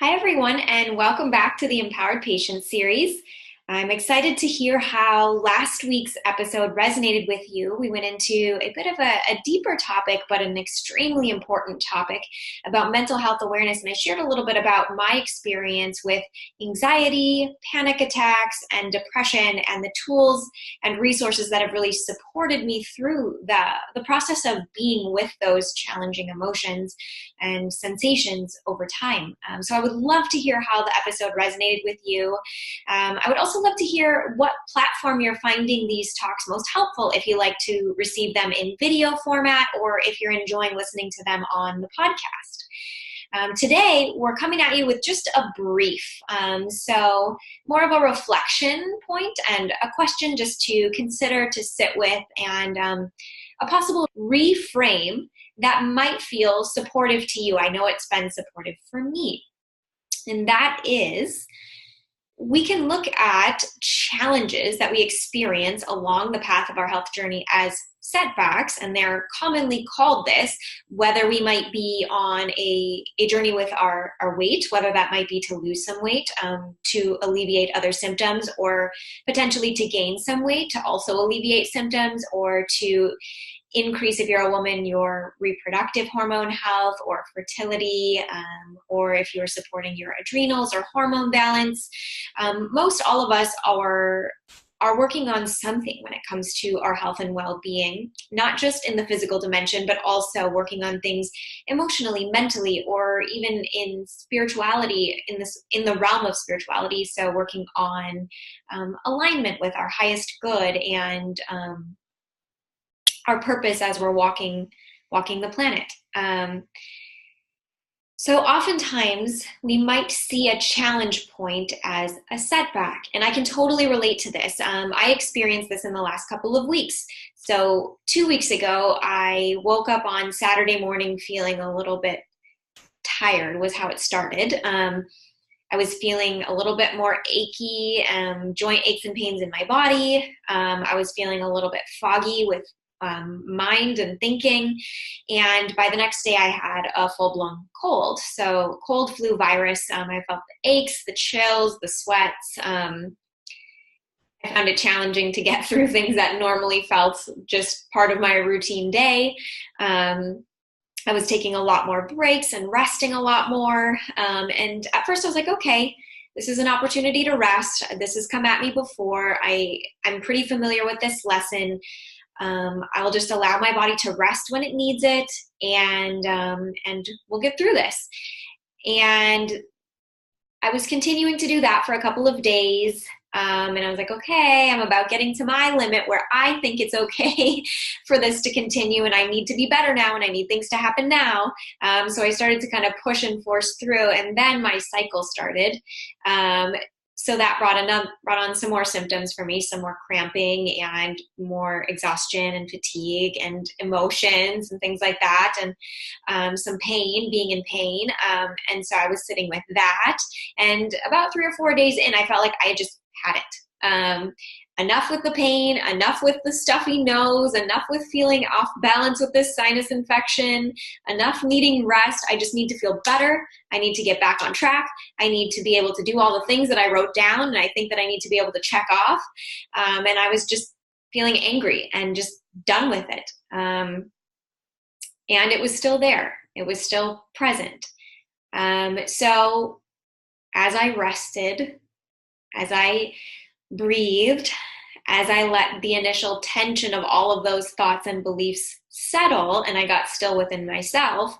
Hi, everyone, and welcome back to the Empowered Patient series. I'm excited to hear how last week's episode resonated with you. We went into a bit of a deeper topic, but an extremely important topic about mental health awareness. And I shared a little bit about my experience with anxiety, panic attacks, and depression, and the tools and resources that have really supported me through the process of being with those challenging emotions and sensations over time. So I would love to hear how the episode resonated with you. I would also love to hear what platform you're finding these talks most helpful, if you like to receive them in video format or if you're enjoying listening to them on the podcast. Today, we're coming at you with just a brief, so more of a reflection point and a question just to consider, to sit with, and a possible reframe that might feel supportive to you. I know it's been supportive for me. And that is, we can look at challenges that we experience along the path of our health journey as setbacks, and they're commonly called this, whether we might be on a journey with our weight, whether that might be to lose some weight, to alleviate other symptoms, or potentially to gain some weight to also alleviate symptoms, or to increase, if you're a woman, your reproductive hormone health or fertility, or if you're supporting your adrenals or hormone balance. Most all of us are working on something when it comes to our health and well-being, not just in the physical dimension, but also working on things emotionally, mentally, or even in spirituality, in the realm of spirituality. So working on alignment with our highest good and our purpose as we're walking the planet. So oftentimes we might see a challenge point as a setback, and I can totally relate to this. I experienced this in the last couple of weeks. So 2 weeks ago, I woke up on Saturday morning feeling a little bit tired, was how it started. I was feeling a little bit more achy, joint aches and pains in my body. I was feeling a little bit foggy with mind and thinking. And by the next day I had a full-blown cold. So cold flu virus. I felt the aches, the chills, the sweats. I found it challenging to get through things that normally felt just part of my routine day. I was taking a lot more breaks and resting a lot more. And at first I was like, okay, this is an opportunity to rest. This has come at me before. I'm pretty familiar with this lesson. I'll just allow my body to rest when it needs it, and we'll get through this. And I was continuing to do that for a couple of days, and I was like, okay, I'm about getting to my limit where I think it's okay for this to continue, and I need to be better now, and I need things to happen now. So I started to kind of push and force through, and then my cycle started. So that brought on some more symptoms for me, some more cramping and more exhaustion and fatigue and emotions and things like that, and some pain, being in pain. And so I was sitting with that. And about 3 or 4 days in, I felt like I just had it. Enough with the pain, enough with the stuffy nose, enough with feeling off balance with this sinus infection, enough needing rest. I just need to feel better. I need to get back on track. I need to be able to do all the things that I wrote down, and I think that I need to be able to check off. And I was just feeling angry and just done with it. And it was still there. It was still present. So as I rested, as I breathed, as I let the initial tension of all of those thoughts and beliefs settle, and I got still within myself,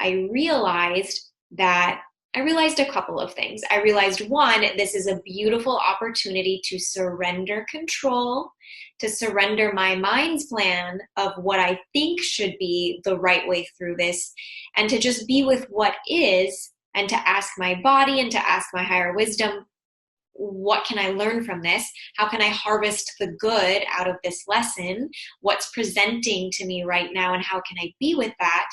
I realized a couple of things. I realized, one, this is a beautiful opportunity to surrender control, to surrender my mind's plan of what I think should be the right way through this, and to just be with what is, and to ask my body and to ask my higher wisdom, what can I learn from this? How can I harvest the good out of this lesson? What's presenting to me right now, and how can I be with that?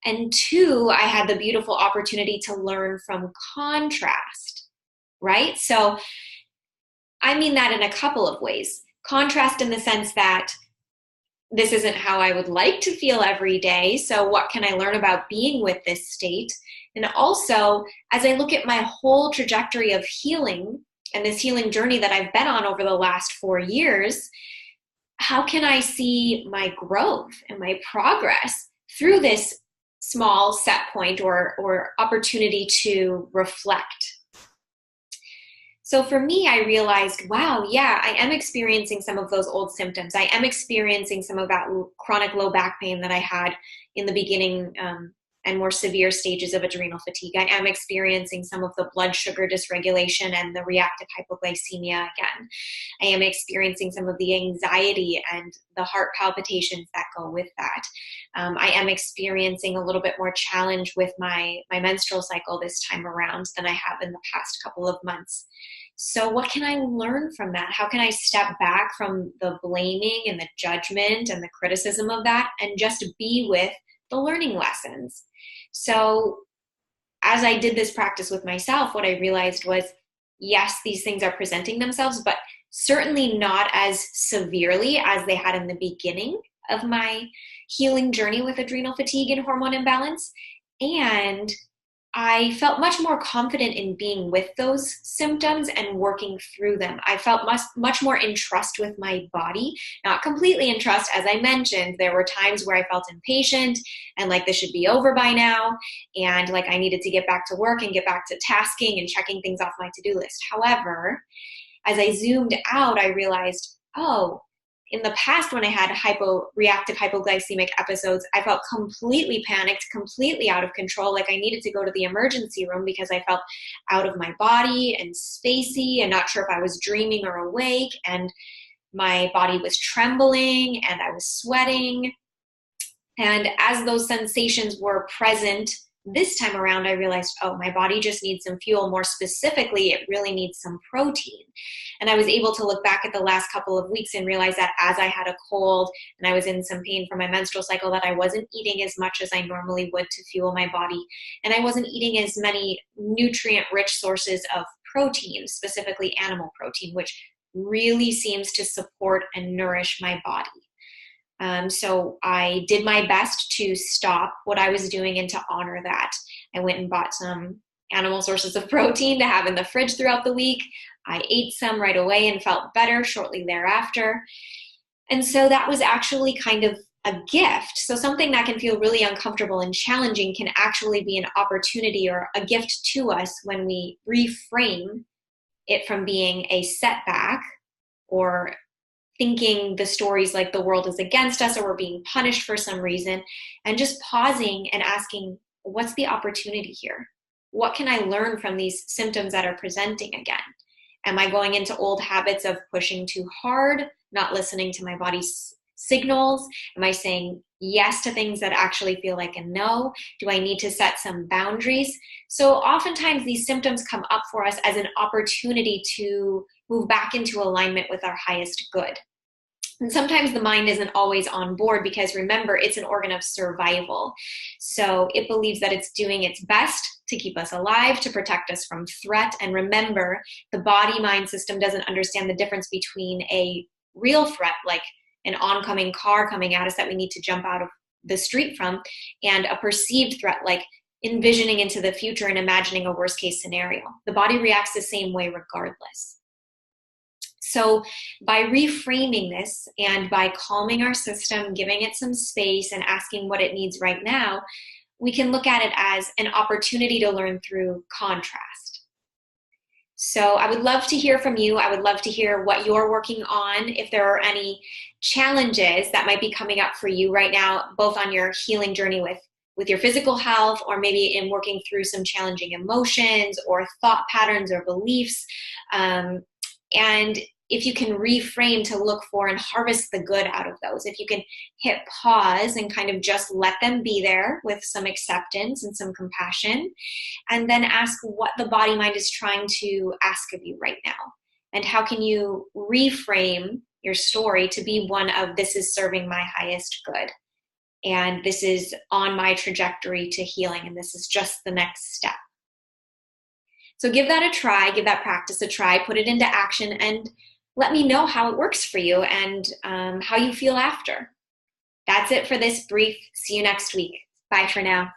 And two, I had the beautiful opportunity to learn from contrast, right? So I mean that in a couple of ways. Contrast in the sense that this isn't how I would like to feel every day. So what can I learn about being with this state? And also, as I look at my whole trajectory of healing and this healing journey that I've been on over the last 4 years, how can I see my growth and my progress through this small set point or opportunity to reflect? So for me, I realized, wow, yeah, I am experiencing some of those old symptoms. I am experiencing some of that chronic low back pain that I had in the beginning, and more severe stages of adrenal fatigue. I am experiencing some of the blood sugar dysregulation and the reactive hypoglycemia again. I am experiencing some of the anxiety and the heart palpitations that go with that. I am experiencing a little bit more challenge with my menstrual cycle this time around than I have in the past couple of months. So what can I learn from that? How can I step back from the blaming and the judgment and the criticism of that and just be with the learning lessons? So as I did this practice with myself, what I realized was, yes, these things are presenting themselves, but certainly not as severely as they had in the beginning of my healing journey with adrenal fatigue and hormone imbalance. And I felt much more confident in being with those symptoms and working through them. I felt much more in trust with my body, not completely in trust. As I mentioned, there were times where I felt impatient and like this should be over by now, and like I needed to get back to work and get back to tasking and checking things off my to-do list. However, as I zoomed out, I realized, oh, in the past, when I had reactive hypoglycemic episodes, I felt completely panicked, completely out of control, like I needed to go to the emergency room because I felt out of my body and spacey and not sure if I was dreaming or awake, and my body was trembling and I was sweating. And as those sensations were present this time around, I realized, oh, my body just needs some fuel. More specifically, it really needs some protein. And I was able to look back at the last couple of weeks and realize that as I had a cold and I was in some pain from my menstrual cycle, that I wasn't eating as much as I normally would to fuel my body. And I wasn't eating as many nutrient-rich sources of protein, specifically animal protein, which really seems to support and nourish my body. So I did my best to stop what I was doing and to honor that. I went and bought some animal sources of protein to have in the fridge throughout the week. I ate some right away and felt better shortly thereafter. And so that was actually kind of a gift. So something that can feel really uncomfortable and challenging can actually be an opportunity or a gift to us when we reframe it from being a setback or thinking the stories like the world is against us or we're being punished for some reason, and just pausing and asking, what's the opportunity here? What can I learn from these symptoms that are presenting again? Am I going into old habits of pushing too hard, not listening to my body's signals? Am I saying yes to things that actually feel like a no? Do I need to set some boundaries? So oftentimes these symptoms come up for us as an opportunity to move back into alignment with our highest good. And sometimes the mind isn't always on board because, remember, it's an organ of survival. So it believes that it's doing its best to keep us alive, to protect us from threat. And remember, the body-mind system doesn't understand the difference between a real threat, like an oncoming car coming at us that we need to jump out of the street from, and a perceived threat, like envisioning into the future and imagining a worst-case scenario. The body reacts the same way regardless. So by reframing this and by calming our system, giving it some space and asking what it needs right now, we can look at it as an opportunity to learn through contrast. So I would love to hear from you. I would love to hear what you're working on, if there are any challenges that might be coming up for you right now, both on your healing journey with your physical health, or maybe in working through some challenging emotions or thought patterns or beliefs. And if you can reframe to look for and harvest the good out of those, if you can hit pause and kind of just let them be there with some acceptance and some compassion, and then ask what the body mind is trying to ask of you right now. And how can you reframe your story to be one of, this is serving my highest good, and this is on my trajectory to healing, and this is just the next step. So give that a try, give that practice a try, put it into action, and let me know how it works for you and how you feel after. That's it for this brief. See you next week. Bye for now.